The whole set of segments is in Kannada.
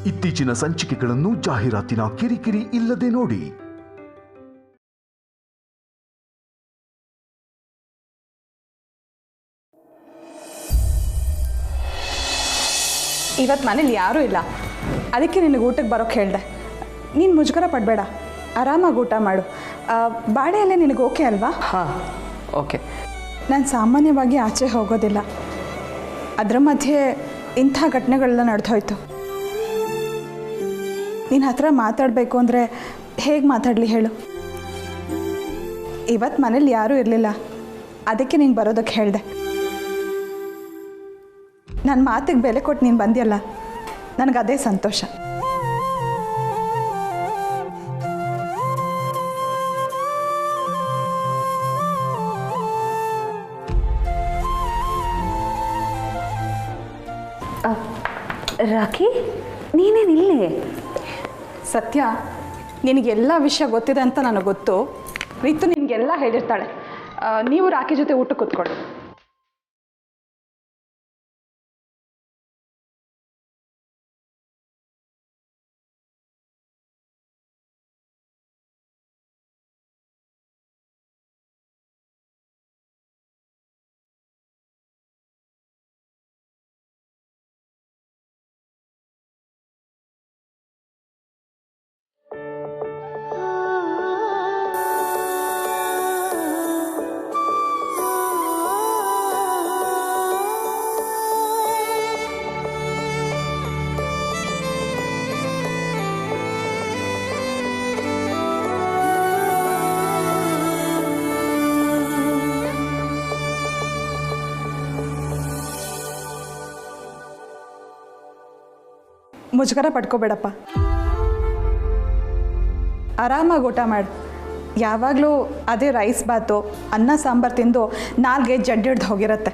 ಇತ್ತೀಚಿನ ಸಂಚಿಕೆಗಳನ್ನು ಜಾಹೀರಾತಿನ ಕಿರಿಕಿರಿ ಇಲ್ಲದೆ ನೋಡಿ. ಇವತ್ತು ಮನೇಲಿ ಯಾರೂ ಇಲ್ಲ, ಅದಕ್ಕೆ ನಿನಗೆ ಊಟಕ್ಕೆ ಬರೋಕ್ಕೆ ಹೇಳಿದೆ. ನೀನು ಮುಜುಗರ ಪಡಬೇಡ, ಆರಾಮಾಗಿ ಊಟ ಮಾಡು. ಬಾಳೆ ಅಲ್ಲೇ ನಿನಗೆ ಓಕೆ ಅಲ್ವಾ? ಹಾಂ, ಓಕೆ. ನಾನು ಸಾಮಾನ್ಯವಾಗಿ ಆಚೆ ಹೋಗೋದಿಲ್ಲ, ಅದರ ಮಧ್ಯೆ ಇಂಥ ಘಟನೆಗಳೆಲ್ಲ ನಡೆದೋಯ್ತು. ನಿನ್ನ ಹತ್ರ ಮಾತಾಡಬೇಕು ಅಂದರೆ ಹೇಗೆ ಮಾತಾಡಲಿ ಹೇಳು? ಇವತ್ತು ಮನೇಲಿ ಯಾರೂ ಇರಲಿಲ್ಲ, ಅದಕ್ಕೆ ನೀನು ಬರೋದಕ್ಕೆ ಹೇಳಿದೆ. ನನ್ನ ಮಾತಿಗೆ ಬೆಲೆ ಕೊಟ್ಟು ನೀನು ಬಂದಿಯಲ್ಲ, ನನಗದೇ ಸಂತೋಷ. ರಾಖಿ, ನೀನೇನಿಲ್ಲಿ? ಸತ್ಯ, ನಿನಗೆಲ್ಲ ವಿಷಯ ಗೊತ್ತಿದೆ ಅಂತ ನನಗೆ ಗೊತ್ತು. ರಿತು ನಿನಗೆಲ್ಲ ಹೇಳಿರ್ತಾಳೆ. ನೀವು ರಾಖಿ ಜೊತೆ ಊಟ ಕೂತ್ಕೊಳ್ಳಿ. ಮುಜುಗರ ಪಡ್ಕೋಬೇಡಪ್ಪ, ಆರಾಮಾಗಿ ಊಟ ಮಾಡು. ಯಾವಾಗಲೂ ಅದೇ ರೈಸ್ ಬಾತು ಅನ್ನ ಸಾಂಬಾರು ತಿಂದು ನಾಲ್ಗೆ ಜಡ್ಡಿಡ್ದು ಹೋಗಿರತ್ತೆ.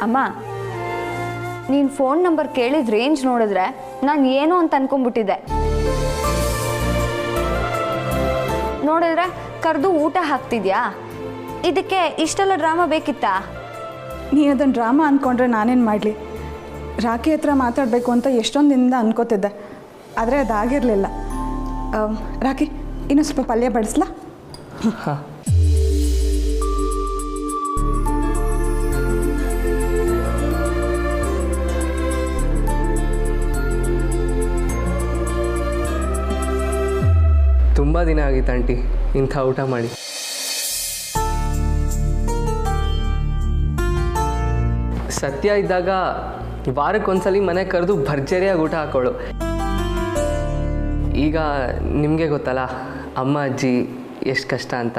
ಅಮ್ಮ, ನೀನು ಫೋನ್ ನಂಬರ್ ಕೇಳಿದ ರೇಂಜ್ ನೋಡಿದ್ರೆ ನಾನು ಏನು ಅಂತ ಅನ್ಕೊಂಡ್ಬಿಟ್ಟಿದ್ದೆ. ನೋಡಿದ್ರೆ ಕರೆದು ಊಟ ಹಾಕ್ತಿದ್ಯಾ? ಇದಕ್ಕೆ ಇಷ್ಟೆಲ್ಲ ಡ್ರಾಮಾ ಬೇಕಿತ್ತಾ? ನೀನು ಅದನ್ನು ಡ್ರಾಮಾ ಅಂದ್ಕೊಂಡ್ರೆ ನಾನೇನು ಮಾಡಲಿ? ರಾಖಿ ಹತ್ರ ಮಾತಾಡಬೇಕು ಅಂತ ಎಷ್ಟೊಂದು ದಿನದಿಂದ ಅನ್ಕೋತಿದ್ದೆ, ಆದರೆ ಅದಾಗಿರಲಿಲ್ಲ. ರಾಖಿ, ಇನ್ನೂ ಸ್ವಲ್ಪ ಪಲ್ಯ ಬಡಿಸ್ಲಾ? ಹಾಂ. ತುಂಬ ದಿನ ಆಗಿತ್ತು ಆಂಟಿ ಇಂಥ ಊಟ ಮಾಡಿ. ಸತ್ಯ ಇದ್ದಾಗ ವಾರಕ್ಕೊಂದ್ಸಲಿ ಮನೆ ಕರೆದು ಭರ್ಜರಿಯಾಗಿ ಊಟ ಹಾಕೋಳು. ಈಗ ನಿಮಗೆ ಗೊತ್ತಲ್ಲ ಅಮ್ಮ ಅಜ್ಜಿ ಎಷ್ಟು ಕಷ್ಟ ಅಂತ.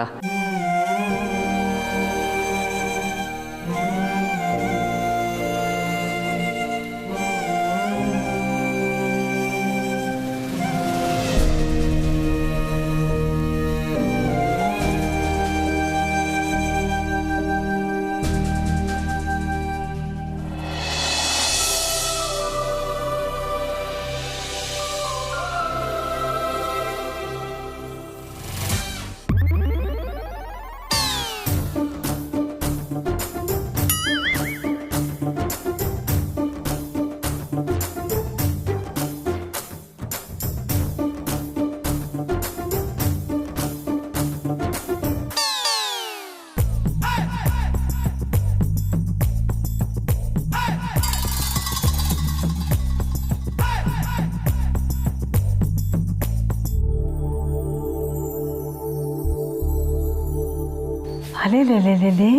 ಅಲೆಲೆಲೆಲೆ,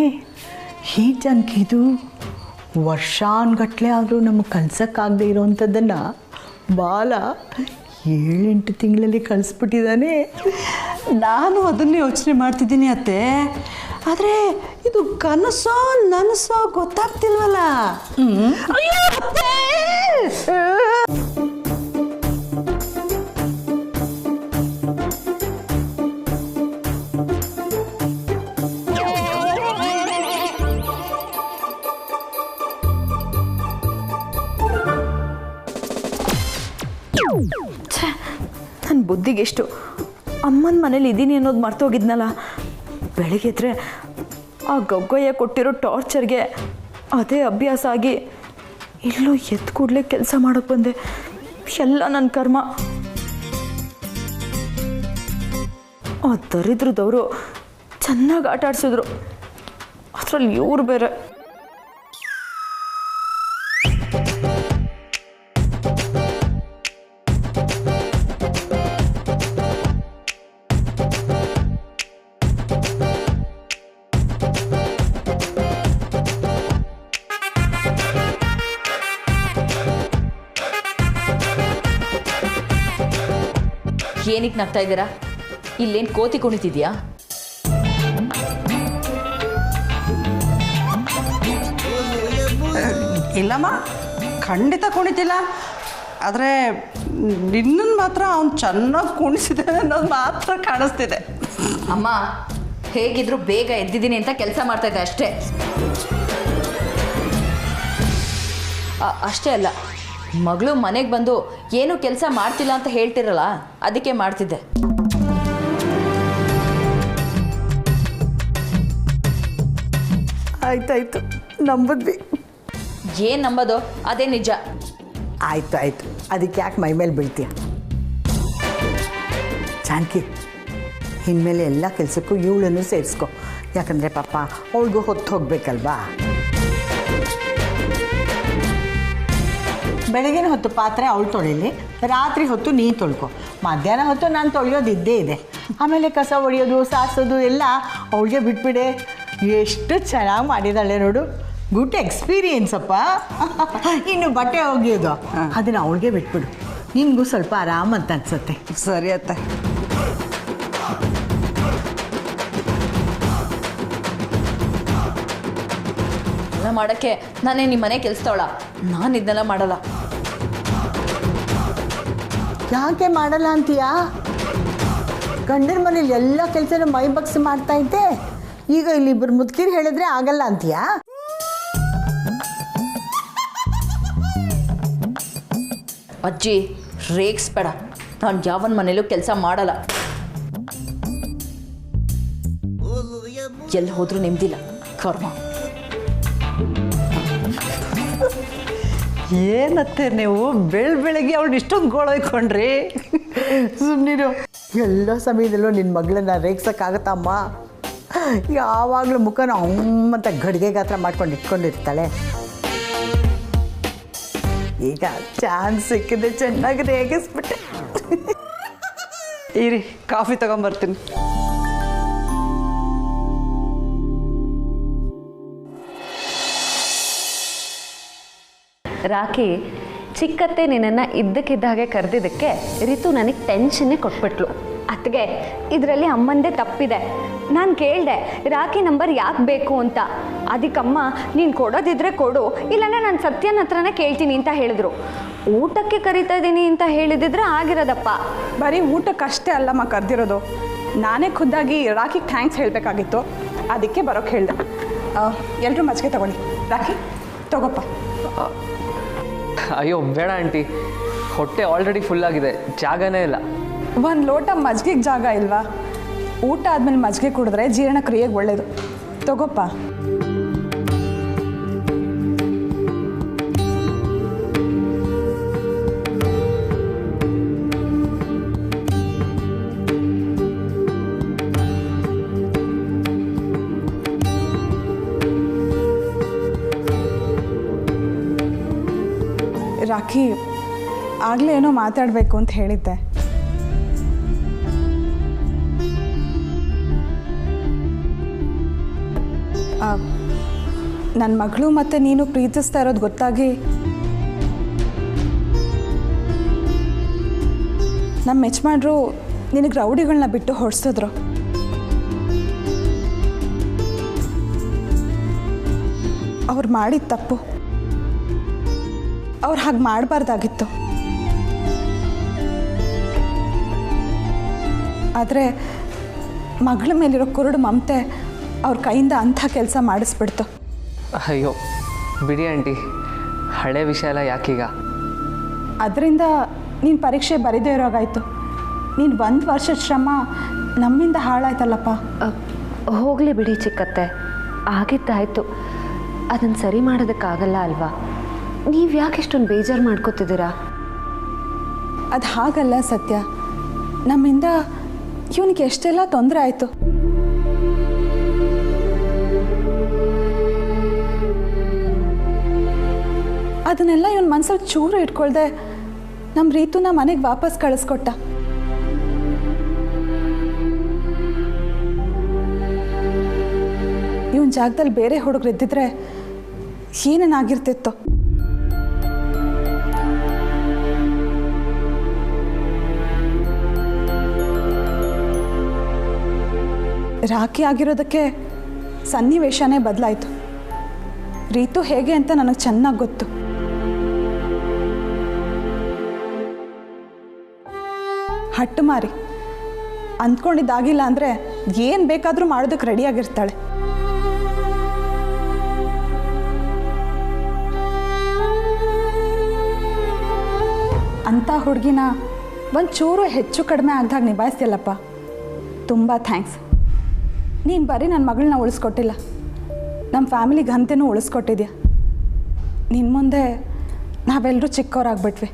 ಈ ಜನಕಿದು ವರ್ಷಾನ್ಗಟ್ಲೆ ಆದರೂ ನಮಗೆ ಕಲ್ಸೋಕ್ಕಾಗದೇ ಇರೋವಂಥದ್ದನ್ನು ಬಾಲ 7-8 ತಿಂಗಳಲ್ಲಿ ಕಳಿಸ್ಬಿಟ್ಟಿದ್ದಾನೆ. ನಾನು ಅದನ್ನೇ ಯೋಚನೆ ಮಾಡ್ತಿದ್ದೀನಿ ಅತ್ತೆ, ಆದರೆ ಇದು ಕನಸೋ ನನಸೋ ಗೊತ್ತಾಗ್ತಿಲ್ವಲ್ಲ. ಅಯ್ಯೋ ಅತ್ತೆ! ನನ್ನ ಬುದ್ಧಿಗೆಷ್ಟು ಅಮ್ಮನ ಮನೇಲಿ ಇದ್ದೀನಿ ಅನ್ನೋದು ಮರ್ತೋಗಿದ್ನಲ್ಲ. ಬೆಳಗ್ಗೆ ಎದ್ರೆ ಆ ಗಗ್ಗಯ್ಯ ಕೊಟ್ಟಿರೋ ಟಾರ್ಚರ್ಗೆ ಅದೇ ಅಭ್ಯಾಸ ಆಗಿ ಇಲ್ಲೂ ಎದ್ದು ಕೂಡಲೇ ಕೆಲಸ ಮಾಡೋಕ್ಕೆ ಬಂದೆ. ಎಲ್ಲ ನನ್ನ ಕರ್ಮ. ಆ ದರಿದ್ರದವರು ಚೆನ್ನಾಗಿ ಆಟ ಆಡಿಸಿದ್ರು, ಅದರಲ್ಲಿ ಇವ್ರು ಬೇರೆ. ಏನಕ್ಕೆ ನಗ್ತಾ ಇದ್ದೀರಾ? ಇಲ್ಲೇನು ಕೋತಿ ಕುಣಿತಿದ್ಯಾ? ಇಲ್ಲಮ್ಮ, ಖಂಡಿತ ಕುಣಿತಿಲ್ಲ. ಆದರೆ ನಿನ್ನನ್ನು ಮಾತ್ರ ಅವನು ಚೆನ್ನಾಗಿ ಕುಣಿಸಿದ್ದಾನೆ ಅನ್ನೋದು ಮಾತ್ರ ಕಾಣಿಸ್ತಿದೆ. ಅಮ್ಮ, ಹೇಗಿದ್ರು ಬೇಗ ಎದ್ದಿದ್ದೀನಿ ಅಂತ ಕೆಲಸ ಮಾಡ್ತಾ ಇದ್ದೆ ಅಷ್ಟೇ. ಅಷ್ಟೇ ಅಲ್ಲ, ಮಗಳು ಮನೆಗೆ ಬಂದು ಏನೂ ಕೆಲಸ ಮಾಡ್ತಿಲ್ಲ ಅಂತ ಹೇಳ್ತಿರಲ್ಲ, ಅದಕ್ಕೆ ಮಾಡ್ತಿದ್ದೆ. ಆಯ್ತಾಯ್ತು, ನಂಬಿದ್ವಿ. ಏನು ನಂಬೋದು? ಅದೇ ನಿಜ. ಆಯ್ತು ಆಯಿತು, ಅದಕ್ಕೆ ಯಾಕೆ ಮೈ ಮೇಲೆ ಬೀಳ್ತೀಯ? ಜಾನಕಿ, ಇನ್ಮೇಲೆ ಎಲ್ಲ ಕೆಲಸಕ್ಕೂ ಇವಳನ್ನು ಸೇರಿಸ್ಕೊ. ಯಾಕಂದರೆ ಪಾಪ ಅವಳಿಗೂ ಹೊತ್ತು ಹೋಗ್ಬೇಕಲ್ವಾ. ಬೆಳಗಿನ ಹೊತ್ತು ಪಾತ್ರೆ ಅವಳು ತೊಳಿಲಿ, ರಾತ್ರಿ ಹೊತ್ತು ನೀನು ತೊಳ್ಕೊ, ಮಧ್ಯಾಹ್ನ ಹೊತ್ತು ನಾನು ತೊಳೆಯೋದಿದ್ದೇ ಇದೆ. ಆಮೇಲೆ ಕಸ ಹೊಡೆಯೋದು ಸಾರಿಸೋದು ಎಲ್ಲ ಅವಳಿಗೆ ಬಿಟ್ಬಿಡೆ. ಎಷ್ಟು ಚೆನ್ನಾಗಿ ಮಾಡಿದಾಳೆ ನೋಡು, ಗುಡ್ ಎಕ್ಸ್ಪೀರಿಯನ್ಸ್ ಅಪ್ಪ. ಇನ್ನು ಬಟ್ಟೆ ಒಗೆಯೋದು ಅದನ್ನು ಅವಳಿಗೆ ಬಿಟ್ಬಿಡು, ನಿನಗೂ ಸ್ವಲ್ಪ ಆರಾಮಂತ ಅನ್ಸುತ್ತೆ. ಸರಿ ಅತ್ತೆ. ಎಲ್ಲ ಮಾಡೋಕ್ಕೆ ನಾನೇ ನಿಮ್ಮ ಮನೆ ಕೆಲಸದವಳ? ನಾನು ಇದನ್ನೆಲ್ಲ ಮಾಡಲ್ಲ. ಯಾಕೆ ಮಾಡಲ್ಲ ಅಂತೀಯಾ? ಗಂಡನ ಮನೇಲಿ ಎಲ್ಲ ಕೆಲಸನೂ ಮೈ ಬಗ್ಸಿ ಮಾಡ್ತಾ ಇದ್ದೆ, ಈಗ ಇಲ್ಲಿಬ್ಬರು ಮುದುಕಿರು ಹೇಳಿದ್ರೆ ಆಗಲ್ಲ ಅಂತೀಯಾ? ಅಜ್ಜಿ, ರೇಗಿಸ್ಬೇಡ. ನಾನು ಯಾವನ ಮನೇಲೂ ಕೆಲಸ ಮಾಡಲ್ಲ. ಎಲ್ಲಿ ಹೋದ್ರೂ ನೆಮ್ಮದಿಲ್ಲ, ಕರ್ಮ. ಏನತ್ತೆ ನೀವು ಬೆಳಗ್ಗೆ ಅವಳು ಇಷ್ಟೊಂದು ಗೋಳೊಯ್ಕೊಂಡ್ರಿ? ಸುಮ್ಮನಿರು, ಎಲ್ಲ ಸಮಯದಲ್ಲೂ ನಿನ್ನ ಮಗಳನ್ನ ರೇಗ್ಸೋಕ್ಕಾಗತ್ತಮ್ಮ? ಯಾವಾಗಲೂ ಮುಖನ ಅಮ್ಮಂತ ಗಡಿಗೆ ಗಾತ್ರ ಮಾಡ್ಕೊಂಡು ಇಟ್ಕೊಂಡಿರ್ತಾಳೆ. ಈಗ ಚಾನ್ಸ್ ಸಿಕ್ಕಿದೆ, ಚೆನ್ನಾಗಿ ರೇಗಿಸ್ಬಿಟ್ಟೆ. ಇರಿ, ಕಾಫಿ ತಗೊಂಬರ್ತೀನಿ. ರಾಖಿ, ಚಿಕ್ಕತ್ತೆ ನಿನ್ನನ್ನು ಇದ್ದಕ್ಕಿದ್ದಾಗೆ ಕರೆದಿದ್ದಕ್ಕೆ ರಿತು ನನಗೆ ಟೆನ್ಷನ್ನೇ ಕೊಟ್ಬಿಟ್ಲು. ಅತ್ತಿಗೆ, ಇದರಲ್ಲಿ ಅಮ್ಮಂದೇ ತಪ್ಪಿದೆ. ನಾನು ಕೇಳಿದೆ ರಾಖಿ ನಂಬರ್ ಯಾಕೆ ಬೇಕು ಅಂತ. ಅದಕ್ಕಮ್ಮ ನೀನು ಕೊಡೋದಿದ್ರೆ ಕೊಡು, ಇಲ್ಲಾಂದ್ರೆ ನಾನು ಸತ್ಯನ ಹತ್ರನೇ ಕೇಳ್ತೀನಿ ಅಂತ ಹೇಳಿದ್ರು. ಊಟಕ್ಕೆ ಕರಿತಾ ಇದ್ದೀನಿ ಅಂತ ಹೇಳಿದಿದ್ರೆ ಆಗಿರೋದಪ್ಪ. ಬರೀ ಊಟಕ್ಕಷ್ಟೇ ಅಲ್ಲಮ್ಮ ಕರೆದಿರೋದು, ನಾನೇ ಖುದ್ದಾಗಿ ರಾಖಿಗೆ ಥ್ಯಾಂಕ್ಸ್ ಹೇಳಬೇಕಾಗಿತ್ತು, ಅದಕ್ಕೆ ಬರೋಕ್ಕೆ ಹೇಳಿದೆ. ಎಲ್ಲರೂ ಮಜ್ಜಿಗೆ ತಗೊಳ್ಳಿ. ರಾಖಿ ತಗೋಪ್ಪ. ಅಯ್ಯೋ ಬೇಡ ಆಂಟಿ, ಹೊಟ್ಟೆ ಆಲ್ರೆಡಿ ಫುಲ್ಲಾಗಿದೆ, ಜಾಗನೇ ಇಲ್ಲ. ಒಂದು ಲೋಟ ಮಜ್ಜಿಗೆಗೆ ಜಾಗ ಇಲ್ವಾ? ಊಟ ಆದಮೇಲೆ ಮಜ್ಜಿಗೆ ಕುಡಿದ್ರೆ ಜೀರ್ಣಕ್ರಿಯೆಗೆ ಒಳ್ಳೆಯದು. ತಗೋಪ್ಪ. ರಾಖಿ, ಆಗಲೇ ಏನೋ ಮಾತಾಡಬೇಕು ಅಂತ ಹೇಳಿದ್ದೆ. ನನ್ನ ಮಗಳು ಮತ್ತು ನೀನು ಪ್ರೀತಿಸ್ತಾ ಇರೋದು ಗೊತ್ತಾಗಿ ನಮ್ಮ ಯಜಮಾನ್ರು ನಿನಗೆ ರೌಡಿಗಳನ್ನ ಬಿಟ್ಟು ಹೊಡ್ಸಿದ್ರು. ಅವ್ರು ಮಾಡಿದ ತಪ್ಪು, ಅವ್ರು ಹಾಗೆ ಮಾಡಬಾರ್ದಾಗಿತ್ತು. ಆದರೆ ಮಗಳ ಮೇಲಿರೋ ಕುರುಡು ಮಮತೆ ಅವ್ರ ಕೈಯಿಂದ ಅಂಥ ಕೆಲಸ ಮಾಡಿಸ್ಬಿಡ್ತು. ಅಯ್ಯೋ ಬಿಡಿ ಆಂಟಿ, ಹಳೆ ವಿಷಯ ಎಲ್ಲ ಯಾಕೀಗ? ಅದರಿಂದ ನೀನು ಪರೀಕ್ಷೆ ಬರೀದೇ ಇರೋಗಾಯ್ತು. ನೀನು 1 ವರ್ಷದ ಶ್ರಮ ನಮ್ಮಿಂದ ಹಾಳಾಯ್ತಲ್ಲಪ್ಪ. ಹೋಗಲಿ ಬಿಡಿ ಚಿಕ್ಕತ್ತೆ, ಆಗಿದ್ದಾಯಿತು, ಅದನ್ನು ಸರಿ ಮಾಡೋದಕ್ಕಾಗಲ್ಲ ಅಲ್ವಾ? ನೀವು ಯಾಕೆ ಇಷ್ಟೊಂದು ಬೇಜಾರು ಮಾಡ್ಕೋತಿದ್ದೀರಾ? ಅದು ಹಾಗಲ್ಲ ಸತ್ಯ, ನಮ್ಮಿಂದ ಇವನಿಗೆ ಎಷ್ಟೆಲ್ಲ ತೊಂದರೆ ಆಯಿತು. ಅದನ್ನೆಲ್ಲ ಇವನ ಮನಸ್ಸಲ್ಲಿ ಚೂರು ಇಟ್ಕೊಳ್ದೆ ನಮ್ಮ ರೀತುನ ಮನೆಗೆ ವಾಪಸ್ ಕಳಿಸ್ಕೊಟ್ಟ. ಇವನ ಜಾಗದಲ್ಲಿ ಬೇರೆ ಹುಡುಗರು ಇದ್ದಿದ್ರೆ ಏನೇನಾಗಿರ್ತಿತ್ತು. ರಾಖಿ ಆಗಿರೋದಕ್ಕೆ ಸನ್ನಿವೇಶನೇ ಬದಲಾಯಿತು. ರೀತು ಹೇಗೆ ಅಂತ ನನಗೆ ಚೆನ್ನಾಗಿ ಗೊತ್ತು. ಹಟ್ಟು ಮಾರಿ ಅಂದ್ಕೊಂಡಿದ್ದಾಗಿಲ್ಲ ಅಂದರೆ ಏನು ಬೇಕಾದರೂ ಮಾಡೋದಕ್ಕೆ ರೆಡಿಯಾಗಿರ್ತಾಳೆ. ಅಂಥ ಹುಡುಗಿನ ಒಂಚೂರು ಹೆಚ್ಚು ಕಡಿಮೆ ಆಗ್ದಾಗ ನಿಭಾಯಿಸ್ತಿಲ್ಲಪ್ಪ. ತುಂಬ ಥ್ಯಾಂಕ್ಸ್. ನೀನು ಬರೀ ನನ್ನ ಮಗಳನ್ನ ಉಳಿಸ್ಕೊಟ್ಟಿಲ್ಲ, ನಮ್ಮ ಫ್ಯಾಮಿಲಿ ಘನತೆನೂ ಉಳಿಸ್ಕೊಟ್ಟಿದ್ಯಾ. ನಿನ್ನ ಮುಂದೆ ನಾವೆಲ್ಲರೂ ಚಿಕ್ಕವರಾಗ್ಬಿಟ್ವಿ.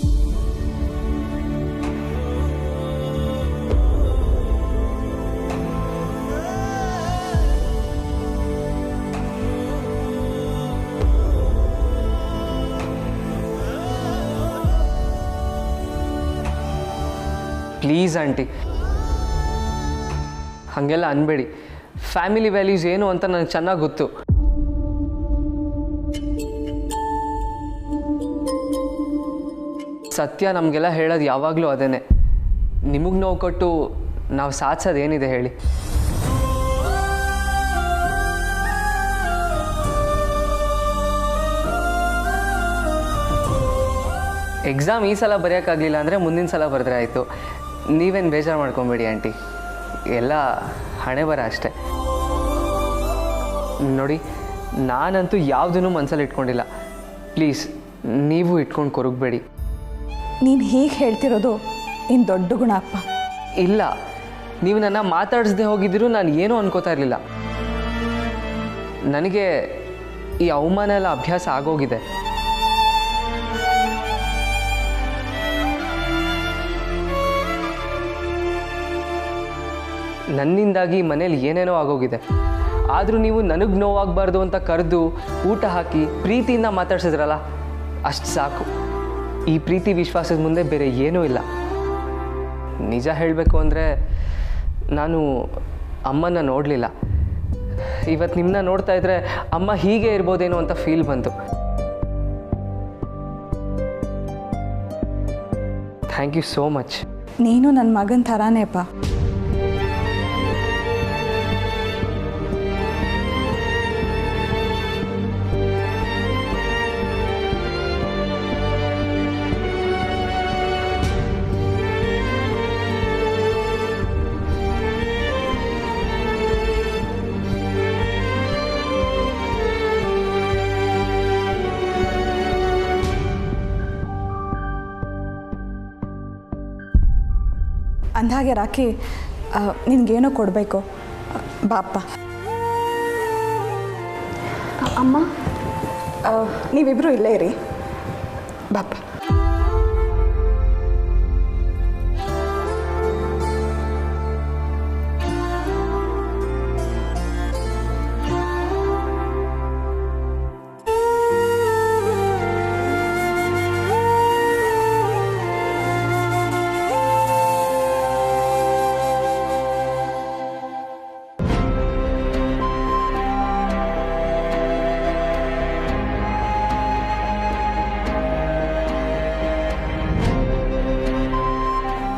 ಪ್ಲೀಸ್ ಆಂಟಿ, ಹಾಗೆಲ್ಲ ಅನ್ಬೇಡಿ. ಫ್ಯಾಮಿಲಿ ವ್ಯಾಲ್ಯೂಸ್ ಏನು ಅಂತ ನನಗೆ ಚೆನ್ನಾಗಿ ಗೊತ್ತು. ಸತ್ಯ ನಮಗೆಲ್ಲ ಹೇಳೋದು ಯಾವಾಗಲೂ ಅದೇನೆ. ನಿಮಗೆ ನೋವು ಕೊಟ್ಟು ನಾವು ಸಾಧಿಸೋದು ಏನಿದೆ ಹೇಳಿ? ಎಕ್ಸಾಮ್ ಈ ಸಲ ಬರೆಯೋಕ್ಕಾಗಲಿಲ್ಲ ಅಂದರೆ ಮುಂದಿನ ಸಲ ಬರೆದ್ರೆ ಆಯಿತು. ನೀವೇನು ಬೇಜಾರು ಮಾಡ್ಕೊಬೇಡಿ ಆಂಟಿ, ಎಲ್ಲ ಹಣೆ ಬರ ಅಷ್ಟೆ. ನೋಡಿ, ನಾನಂತೂ ಯಾವುದೂ ಮನಸ್ಸಲ್ಲಿ ಇಟ್ಕೊಂಡಿಲ್ಲ. ಪ್ಲೀಸ್ ನೀವು ಇಟ್ಕೊಂಡು ಕೊರಗಬೇಡಿ. ನೀನು ಹೀಗೆ ಹೇಳ್ತಿರೋದು ಇನ್ನು ದೊಡ್ಡ ಗುಣ ಅಪ್ಪ. ಇಲ್ಲ, ನೀವು ನನ್ನ ಮಾತಾಡಿಸ್ದೆ ಹೋಗಿದ್ದರೂ ನಾನು ಏನೂ ಅನ್ಕೋತಾ ಇರಲಿಲ್ಲ. ನನಗೆ ಈ ಅವಮಾನ ಎಲ್ಲ ಅಭ್ಯಾಸ ಆಗೋಗಿದೆ. ನನ್ನಿಂದಾಗಿ ಮನೇಲಿ ಏನೇನೋ ಆಗೋಗಿದೆ. ಆದರೂ ನೀವು ನನಗೆ ನೋವಾಗಬಾರ್ದು ಅಂತ ಕರೆದು ಊಟ ಹಾಕಿ ಪ್ರೀತಿಯಿಂದ ಮಾತಾಡ್ಸಿದ್ರಲ್ಲ, ಅಷ್ಟು ಸಾಕು. ಈ ಪ್ರೀತಿ ವಿಶ್ವಾಸದ ಮುಂದೆ ಬೇರೆ ಏನೂ ಇಲ್ಲ. ನಿಜ ಹೇಳಬೇಕು ಅಂದರೆ ನಾನು ಅಮ್ಮನ ನೋಡಲಿಲ್ಲ. ಇವತ್ತು ನಿಮ್ಮನ್ನ ನೋಡ್ತಾ ಇದ್ದರೆ ಅಮ್ಮ ಹೀಗೆ ಇರ್ಬೋದೇನೋ ಅಂತ ಫೀಲ್ ಬಂತು. Thank you so much. ನೀನು ನನ್ನ ಮಗನ ಥರಾನೇಪ್ಪ. ಅಂದಾಗೆ ರಾಖಿ, ನಿನಗೇನೋ ಕೊಡಬೇಕು. ಬಾಪ್ಪ. ಅಮ್ಮ, ನೀವಿಬ್ಬರು ಇಲ್ಲೇ ಇರಿ. ಬಾಪ್ಪ.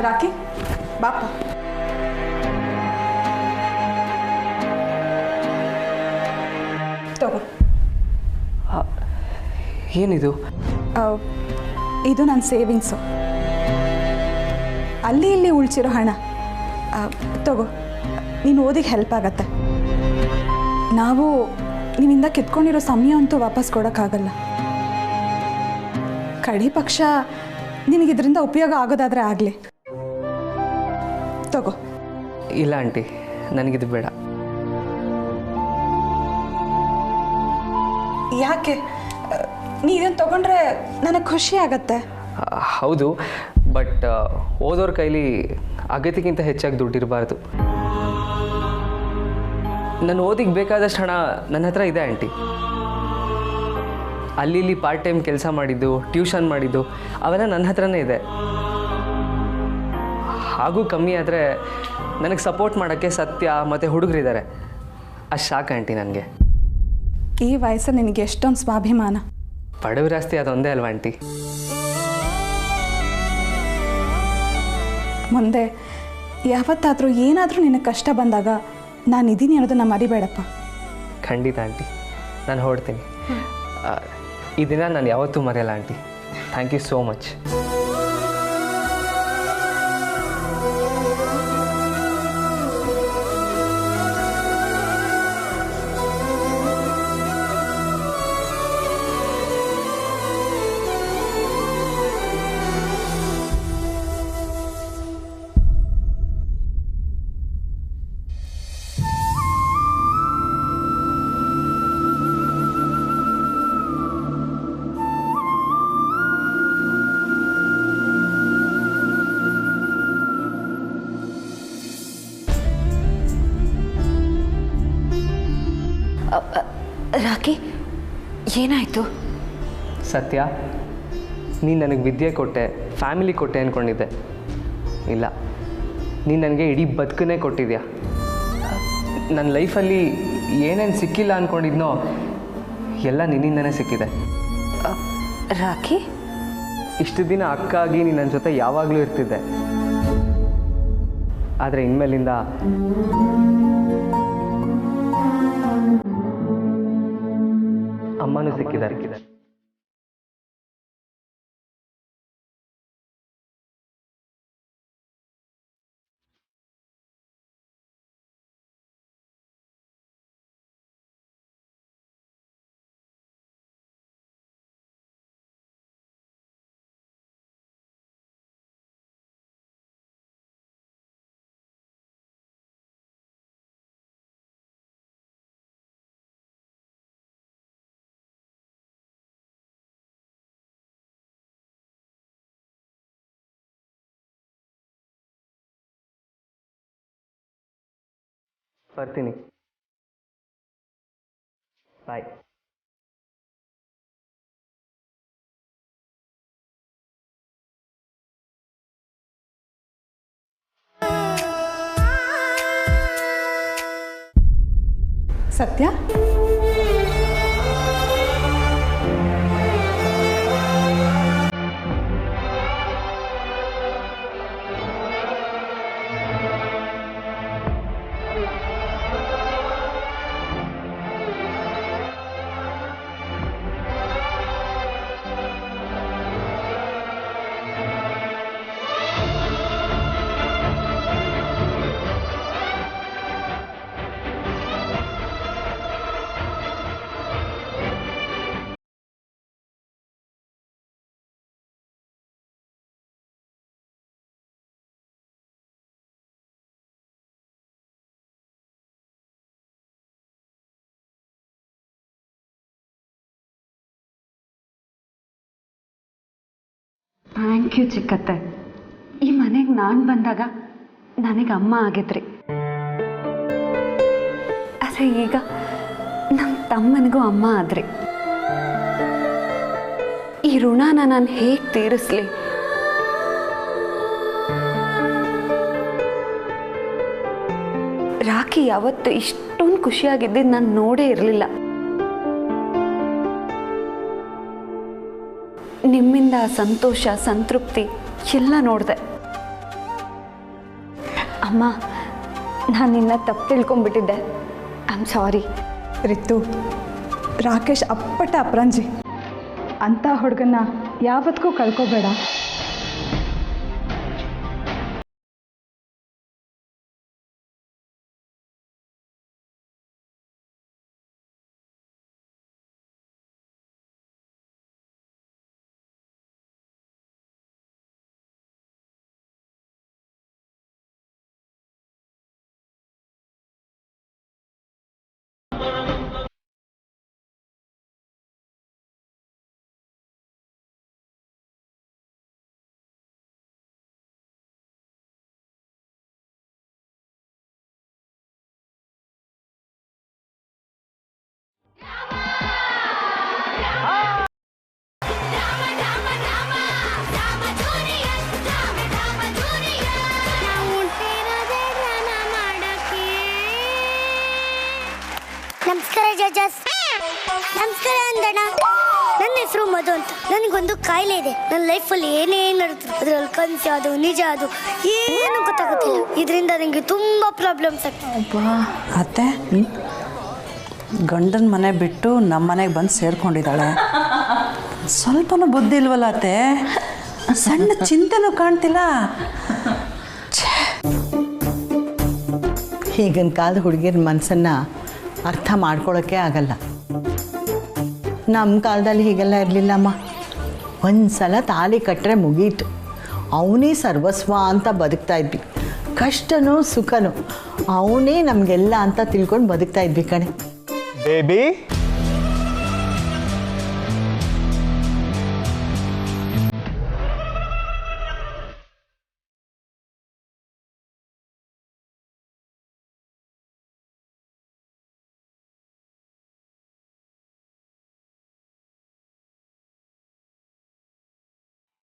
ರಾಖಿ, ಬಾಪ. ತಗೋ. ಏನಿದು? ಇದು ನನ್ನ ಸೇವಿಂಗ್ಸು. ಅಲ್ಲಿ ಇಲ್ಲಿ ಉಳಿಸಿರೋ ಹಣ. ತಗೋ, ನೀನು ಓದಿಗೆ ಹೆಲ್ಪ್ ಆಗತ್ತೆ. ನಾವು ನಿನ್ನಿಂದ ಕಿತ್ಕೊಂಡಿರೋ ಸಮಯ ಅಂತೂ ವಾಪಸ್ ಕೊಡೋಕ್ಕಾಗಲ್ಲ. ಕಡಿ ಪಕ್ಷ ನಿನಗಿದ್ರಿಂದ ಉಪಯೋಗ ಆಗೋದಾದರೆ ಆಗಲಿ. ತಗೋ. ಇಲ್ಲ ಆಂಟಿ, ನನಗಿದು ಬೇಡ. ಯಾಕೆ ನೀ ಇದನ್ನು ತೊಗೊಂಡ್ರೆ ನನಗೆ ಖುಷಿ ಆಗತ್ತೆ. ಹೌದು, ಬಟ್ ಓದೋರ ಕೈಲಿ ಅಗತ್ಯಕ್ಕಿಂತ ಹೆಚ್ಚಾಗಿ ದುಡ್ಡಿರಬಾರ್ದು. ನನ್ನ ಓದಿಗೆ ಬೇಕಾದಷ್ಟು ಹಣ ನನ್ನ ಹತ್ರ ಇದೆ ಆಂಟಿ. ಅಲ್ಲಿ ಇಲ್ಲಿ ಪಾರ್ಟ್ ಟೈಮ್ ಕೆಲಸ ಮಾಡಿದ್ದು, ಟ್ಯೂಷನ್ ಮಾಡಿದ್ದು ಅವೆಲ್ಲ ನನ್ನ ಹತ್ರನೇ ಇದೆ. ಹಾಗೂ ಕಮ್ಮಿ ಆದರೆ ನನಗೆ ಸಪೋರ್ಟ್ ಮಾಡೋಕ್ಕೆ ಸತ್ಯ ಮತ್ತು ಹುಡುಗರಿದ್ದಾರೆ. ಅಷ್ಟು ಸಾಕು ಆಂಟಿ ನನಗೆ. ಈ ವಯಸ್ಸಲ್ಲಿ ನಿನಗೆ ಎಷ್ಟೊಂದು ಸ್ವಾಭಿಮಾನ. ಬಡವರಾಸ್ತಿ ಅದೊಂದೇ ಅಲ್ವಾ ಆಂಟಿ? ಮುಂದೆ ಯಾವತ್ತಾದರೂ ಏನಾದರೂ ನಿನಗೆ ಕಷ್ಟ ಬಂದಾಗ ನಾನು ಇದ್ದೀನಿ ಅನ್ನೋದನ್ನು ಮರಿಬೇಡಪ್ಪ. ಖಂಡಿತ ಆಂಟಿ, ನಾನು ಹೊರಡ್ತೀನಿ. ಈ ದಿನ ನಾನು ಯಾವತ್ತೂ ಮರೆಯಲ್ಲ aunty. Thank you so much. Rocky, ಏನಾಯಿತು? ಸತ್ಯ, ನೀನು ನನಗೆ ವಿದ್ಯೆ ಕೊಟ್ಟೆ, ಫ್ಯಾಮಿಲಿ ಕೊಟ್ಟೆ ಅಂದ್ಕೊಂಡಿದ್ದೆ. ಇಲ್ಲ, ನೀನು ನನಗೆ ಇಡೀ ಬದುಕನ್ನೇ ಕೊಟ್ಟಿದ್ಯಾ. ನನ್ನ ಲೈಫಲ್ಲಿ ಏನೇನು ಸಿಕ್ಕಿಲ್ಲ ಅಂದ್ಕೊಂಡಿದ್ನೋ ಎಲ್ಲ ನಿನ್ನಿಂದನೇ ಸಿಕ್ಕಿದೆ. ರಾಕಿ, ಇಷ್ಟು ದಿನ ಅಕ್ಕ ಆಗಿ ನೀನು ನನ್ನ ಜೊತೆ ಯಾವಾಗಲೂ ಇರ್ತಿದ್ದೆ. ಆದರೆ ಇನ್ಮೇಲಿಂದ ಅಮ್ಮನೂ ಸಿಕ್ಕಿದ್ದಾರೆ. ಬರ್ತೀನಿ. ಬಾಯ್. ಸತ್ಯ, ಥ್ಯಾಂಕ್ ಯು ಚಿಕ್ಕತ್ತೆ. ಈ ಮನೆಗೆ ನಾನು ಬಂದಾಗ ನನಗೆ ಅಮ್ಮ ಆಗಿದ್ರಿ. ಆದರೆ ಈಗ ನಮ್ಮ ತಮ್ಮನಿಗೂ ಅಮ್ಮ ಆದ್ರಿ. ಈ ಋಣನ ನಾನು ಹೇಗೆ ತೀರಿಸ್ಲಿ? ರಾಖಿ ಯಾವತ್ತು ಇಷ್ಟೊಂದು ಖುಷಿಯಾಗಿದ್ದಿದ್ದು ನಾನು ನೋಡೇ ಇರಲಿಲ್ಲ. ನಿಮ್ಮಿಂದ ಸಂತೋಷ, ಸಂತೃಪ್ತಿ ಎಲ್ಲ ನೋಡಿದೆ. ಅಮ್ಮ, ನಾನು ನಿನ್ನ ತಪ್ಪು ತಿಳ್ಕೊಂಡ್ಬಿಟ್ಟಿದ್ದೆ. I am sorry. Ritu, Rakesh ಅಪ್ಪಟ ಅಪ್ರಂಜಿ. ಅಂಥ ಹುಡುಗನ್ನ ಯಾವತ್ತಿಗೂ ಕಳ್ಕೊಬೇಡ. ಆನಂದಣ್ಣ. ನನ್ನ ಹೆಸರು ಮಧು ಅಂತ. ನನಗೊಂದು ಕಾಯಿಲೆ ಇದೆ. ನನ್ನ ಲೈಫಲ್ಲಿ ಏನೇನು ನಡೀತದೆ ಅದ್ರಲ್ಲಿ ಕನಸು ಅದು ನಿಜ ಅದು ಏನು ಗೊತ್ತಾಗುತ್ತಿಲ್ಲ. ಇದರಿಂದ ನನಗೆ ತುಂಬ ಪ್ರಾಬ್ಲಮ್ಸ್ ಆಗ್ತದೆ. ಅತ್ತೆ ಗಂಡನ ಮನೆ ಬಿಟ್ಟು ನಮ್ಮ ಮನೆಗೆ ಬಂದು ಸೇರ್ಕೊಂಡಿದ್ದಾಳೆ. ಸ್ವಲ್ಪನೂ ಬುದ್ಧಿ ಇಲ್ವಲ್ಲ ಅತ್ತೆ? ಸಣ್ಣ ಚಿಂತೆನೂ ಕಾಣ್ತಿಲ್ಲ. ಈಗಿನ ಕಾಲದ ಹುಡುಗಿರ ಮನಸ್ಸನ್ನು ಅರ್ಥ ಮಾಡ್ಕೊಳ್ಳೋಕ್ಕೆ ಆಗಲ್ಲ. ನಮ್ಮ ಕಾಲದಲ್ಲಿ ಹೀಗೆಲ್ಲ ಇರಲಿಲ್ಲಮ್ಮ. ಒಂದು ಸಲ ತಾಳಿ ಕಟ್ಟರೆ ಮುಗೀತು, ಅವನೇ ಸರ್ವಸ್ವ ಅಂತ ಬದುಕ್ತಾ ಇದ್ವಿ. ಕಷ್ಟನೋ ಸುಖನೋ ಅವನೇ ನಮಗೆಲ್ಲ ಅಂತ ತಿಳ್ಕೊಂಡು ಬದುಕ್ತಾ ಇದ್ವಿ ಕಣೆ. ಬೇಬಿ